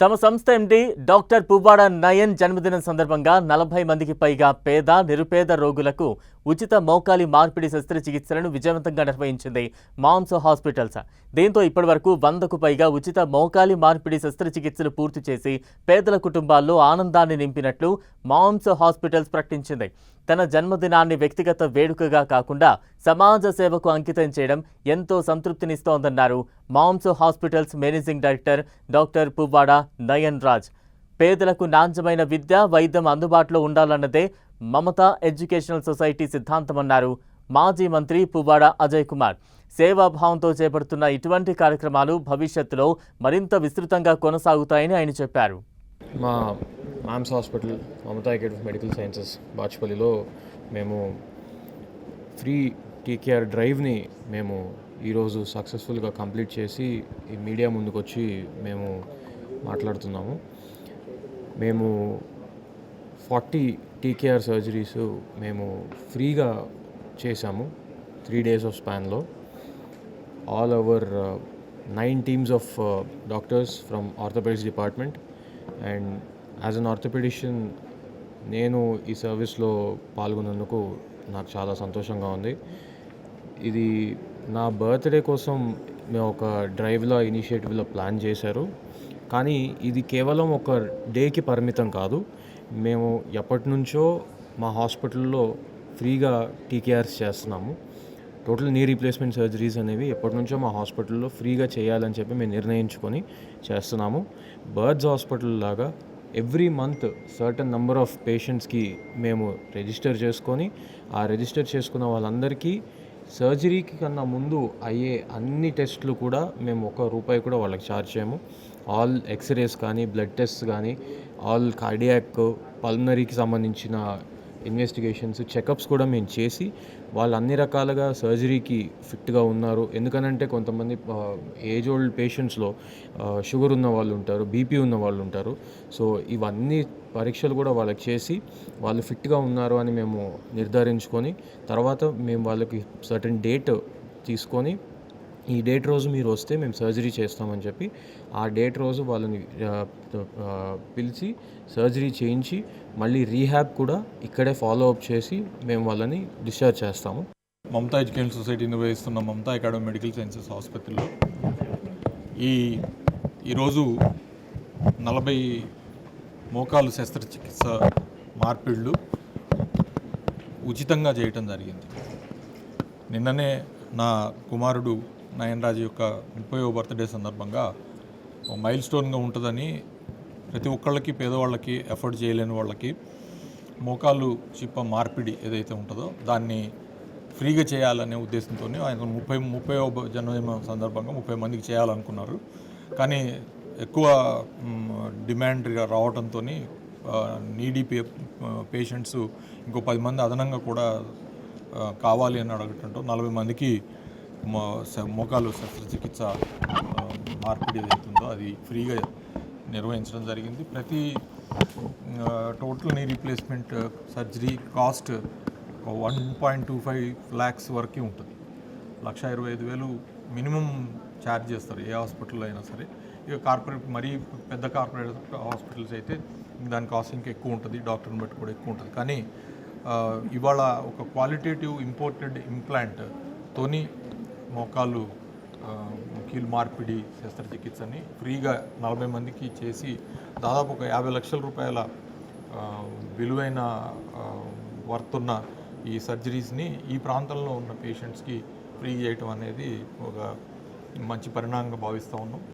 తమ సంస్థ MD doctor Puvvada Nayan జన్మదినం సందర్భంగా 40 మందికి పైగా పేద నిరుపేద రోగులకు ఉచిత మోకాలి మార్పిడి శస్త్రచికిత్సలను విజయవంతంగా నిర్వహించింది మామ్స్ హాస్పిటల్స్. దీంతో ఇప్పటివరకు 100కు పైగా ఉచిత మోకాలి మార్పిడి శస్త్రచికిత్సలు పూర్తి చేసి పేదల కుటుంబాల్లో ఆనందాన్ని నింపినట్లు మామ్స్ హాస్పిటల్స్ ప్రకటించింది. తన జన్మదినాన్ని వ్యక్తిగత వేడుకగా కాకుండా సమాజ సేవకు అంకితం చేయడం ఎంతో సంతృప్తినిస్తోందన్నారు MAMS hospitals managing director doctor Puvvada Nayan Raj. పేదలకు నాణ్యమైన విద్య, వైద్యం అందుబాటులో ఉండాలన్నదే మమతా ఎడ్యుకేషనల్ సొసైటీ సిద్ధాంతమన్నారు మాజీ మంత్రి పువ్వాడ అజయ్ కుమార్. సేవాభావంతో చేపడుతున్న ఇటువంటి కార్యక్రమాలు భవిష్యత్తులో మరింత విస్తృతంగా కొనసాగుతాయని ఆయన చెప్పారు. మా MAMS hospital Mamata academy of medical sciences బాచ్పల్లిలో మేము ఫ్రీ టీకేఆర్ డ్రైవ్ని మేము ఈరోజు సక్సెస్ఫుల్గా కంప్లీట్ చేసి ఈ మీడియా ముందుకు వచ్చి మేము మాట్లాడుతున్నాము. మేము 40 టీకేఆర్ సర్జరీస్ మేము ఫ్రీగా చేశాము 3 days ఆఫ్ స్పాన్లో. All over 9 teams of doctors from orthopaedics department. And as an orthopaedician నేను ఈ సర్వీస్లో పాల్గొన్నందుకు నాకు చాలా సంతోషంగా ఉంది. ఇది నా బర్త్డే కోసం మేము ఒక డ్రైవ్లో ఇనిషియేటివ్లో ప్లాన్ చేశారు. కానీ ఇది కేవలం ఒక డేకి పరిమితం కాదు. మేము ఎప్పటి నుంచో మా హాస్పిటల్లో ఫ్రీగా టీకేఆర్స్ చేస్తున్నాము. టోటల్ నీ రీప్లేస్మెంట్ సర్జరీస్ అనేవి ఎప్పటి నుంచో మా హాస్పిటల్లో ఫ్రీగా చేయాలని చెప్పి మేము నిర్ణయించుకొని చేస్తున్నాము. బర్డ్స్ హాస్పిటల్ లాగా every month certain number of పేషెంట్స్కి మేము రిజిస్టర్ చేసుకొని ఆ రిజిస్టర్ చేసుకున్న వాళ్ళందరికీ సర్జరీకి కన్నా ముందు అయ్యే అన్ని టెస్టులు కూడా మేము ₹1 కూడా వాళ్ళకి ఛార్జ్ చేయము. ఆల్ ఎక్స్రేస్ కానీ, బ్లడ్ టెస్ట్ కానీ, ఆల్ కార్డియాక్, పల్మనరీకి సంబంధించిన ఇన్వెస్టిగేషన్స్, చెకప్స్ కూడా మేము చేసి వాళ్ళు అన్ని రకాలుగా సర్జరీకి ఫిట్గా ఉన్నారు. ఎందుకనంటే కొంతమంది ఏజ్ ఓల్డ్ పేషెంట్స్లో షుగర్ ఉన్న వాళ్ళు ఉంటారు, బీపీ ఉన్న వాళ్ళు ఉంటారు. సో ఇవన్నీ పరీక్షలు కూడా వాళ్ళకి చేసి వాళ్ళు ఫిట్గా ఉన్నారు అని మేము నిర్ధారించుకొని తర్వాత మేము వాళ్ళకి సర్టెన్ డేట్ తీసుకొని ఈ డేట్ రోజు మీరు వస్తే మేము సర్జరీ చేస్తామని చెప్పి ఆ డేట్ రోజు వాళ్ళని పిలిచి సర్జరీ చేయించి మళ్ళీ రీహాబ్ కూడా ఇక్కడే ఫాలో అప్ చేసి మేము వాళ్ళని డిశ్చార్జ్ చేస్తాము. మమతా ఎడ్యుకేషనల్ సొసైటీ నిర్వహిస్తున్న మమతా అకాడమీ మెడికల్ సైన్సెస్ హాస్పిటల్లో ఈరోజు 40 మోకాలు శస్త్రచికిత్స మార్పిళ్ళు ఉచితంగా చేయటం జరిగింది. నిన్ననే నా కుమారుడు నయన్ రాజ్ యొక్క 30వ బర్త్డే సందర్భంగా మైల్ స్టోన్గా ఉంటుందని ప్రతి ఒక్కళ్ళకి, పేదవాళ్ళకి, ఎఫర్ట్ చేయలేని వాళ్ళకి మోకాలు చిప్ప మార్పిడి ఏదైతే ఉంటుందో దాన్ని ఫ్రీగా చేయాలనే ఉద్దేశంతో ఆయన 30వ జన్మదిన సందర్భంగా 30 మందికి చేయాలనుకున్నారు. కానీ ఎక్కువ డిమాండ్గా రావడంతో నీడీ పేషెంట్స్ ఇంకో 10 మంది అదనంగా కూడా కావాలి అని అడగటంతో 40 మందికి మోకాలు శస్త్రచికిత్స మార్పిడి ఏదైతుందో అది ఫ్రీగా నిర్వహించడం జరిగింది. ప్రతి total knee replacement surgery cost 1.25 lakhs వరకు ఉంటుంది. 1,25,000 మినిమం ఛార్జ్ చేస్తారు ఏ హాస్పిటల్లో అయినా సరే. ఇక కార్పొరేట్ మరీ పెద్ద కార్పొరేట్ హాస్పిటల్స్ అయితే దాని కాస్ట్ ఇంకా ఎక్కువ ఉంటుంది, డాక్టర్ని బట్టి కూడా ఎక్కువ ఉంటుంది. కానీ ఇవాళ ఒక క్వాలిటేటివ్ ఇంపోర్టెడ్ ఇంప్లాంట్ తోని మోకాలు కీలు మార్పిడి శస్త్రచికిత్సని ఫ్రీగా 40 మందికి చేసి దాదాపు ఒక 50 లక్షల రూపాయల విలువైన వర్తున్న ఈ సర్జరీస్ని ఈ ప్రాంతంలో ఉన్న పేషెంట్స్కి ఫ్రీ చేయటం అనేది ఒక మంచి పరిణామంగా భావిస్తూ ఉన్నాం.